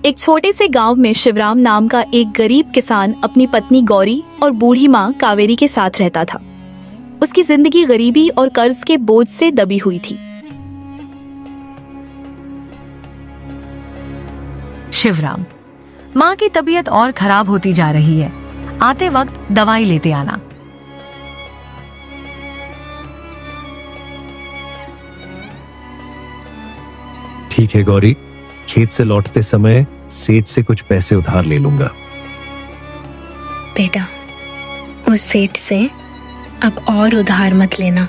एक छोटे से गांव में शिवराम नाम का एक गरीब किसान अपनी पत्नी गौरी और बूढ़ी माँ कावेरी के साथ रहता था। उसकी जिंदगी गरीबी और कर्ज के बोझ से दबी हुई थी। शिवराम, माँ की तबीयत और खराब होती जा रही है। आते वक्त दवाई लेते आना। ठीक है गौरी, खेत से लौटते समय सेठ से कुछ पैसे उधार ले लूंगा। बेटा, उस सेठ से अब और उधार मत लेना।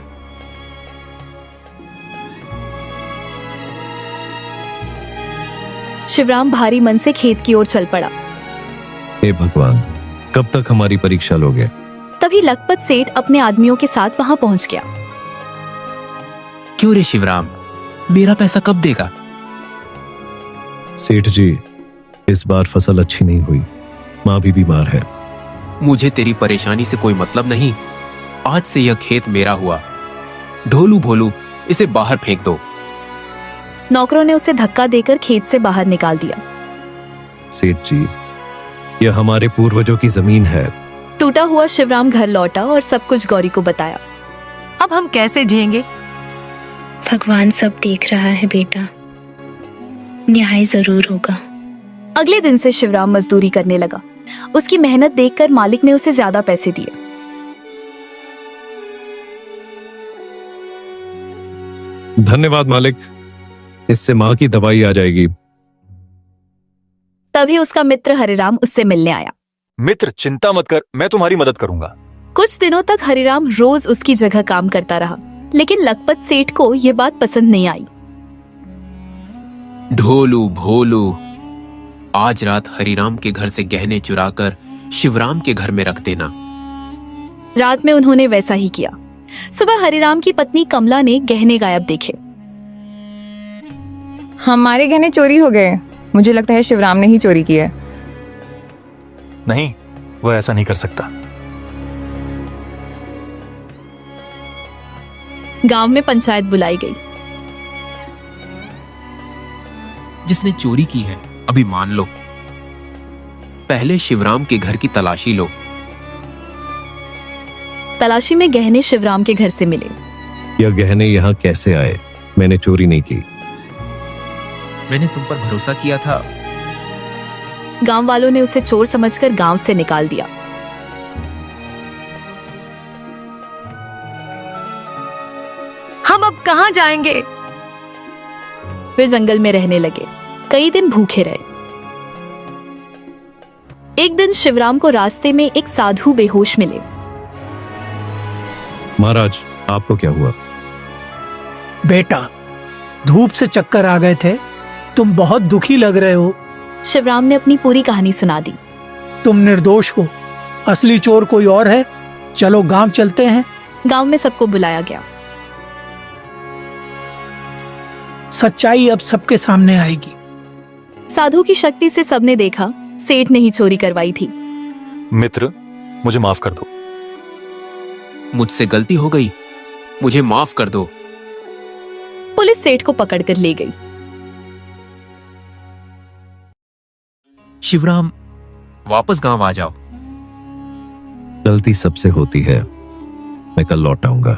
शिवराम भारी मन से खेत की ओर चल पड़ा। हे भगवान, कब तक हमारी परीक्षा लोगे? तभी लखपत सेठ अपने आदमियों के साथ वहां पहुंच गया। क्यों रे शिवराम, मेरा पैसा कब देगा? सेठ जी, इस बार फसल अच्छी नहीं हुई, माँ भी बीमार है। मुझे तेरी परेशानी से कोई मतलब नहीं। आज से यह खेत मेरा हुआ। ढोलू भोलू, इसे बाहर फेंक दो। नौकरों ने उसे धक्का देकर खेत से बाहर निकाल दिया। सेठ जी, यह हमारे पूर्वजों की जमीन है। टूटा हुआ शिवराम घर लौटा और सब कुछ गौरी को बताया। अब हम कैसे जिएंगे? भगवान सब देख रहा है बेटा, न्याय जरूर होगा। अगले दिन से शिवराम मजदूरी करने लगा। उसकी मेहनत देखकर मालिक ने उसे ज्यादा पैसे दिए। धन्यवाद मालिक, इससे माँ की दवाई आ जाएगी। तभी उसका मित्र हरिराम उससे मिलने आया। मित्र, चिंता मत कर, मैं तुम्हारी मदद करूंगा। कुछ दिनों तक हरिराम रोज उसकी जगह काम करता रहा, लेकिन लखपत सेठ को यह बात पसंद नहीं आई। ढोलू भोलू, आज रात हरिराम के घर से गहने चुराकर शिवराम के घर में रख देना। रात में उन्होंने वैसा ही किया। सुबह हरिराम की पत्नी कमला ने गहने गायब देखे। हमारे गहने चोरी हो गए। मुझे लगता है शिवराम ने ही चोरी की है। नहीं, वो ऐसा नहीं कर सकता। गांव में पंचायत बुलाई गई। जिसने चोरी की है अभी मान लो। पहले शिवराम के घर की तलाशी लो। तलाशी में गहने शिवराम के घर से मिले। यह गहने यहाँ कैसे आए? मैंने चोरी नहीं की। मैंने तुम पर भरोसा किया था। गांव वालों ने उसे चोर समझकर गांव से निकाल दिया। हम अब कहाँ जाएंगे? वे जंगल में रहने लगे। कई दिन भूखे रहे। एक दिन शिवराम को रास्ते में एक साधु बेहोश मिले। महाराज, आपको क्या हुआ? बेटा, धूप से चक्कर आ गए थे। तुम बहुत दुखी लग रहे हो। शिवराम ने अपनी पूरी कहानी सुना दी। तुम निर्दोष हो, असली चोर कोई और है। चलो गांव चलते हैं। गांव में सबको बुलाया गया। सच्चाई अब सबके सामने आएगी। साधु की शक्ति से सबने देखा, सेठ ने ही चोरी करवाई थी। मित्र, मुझे माफ कर दो। मुझसे गलती हो गई, मुझे माफ कर दो। पुलिस सेठ को पकड़कर ले गई। शिवराम, वापस गांव आ जाओ। गलती सबसे होती है। मैं कल लौट आऊंगा।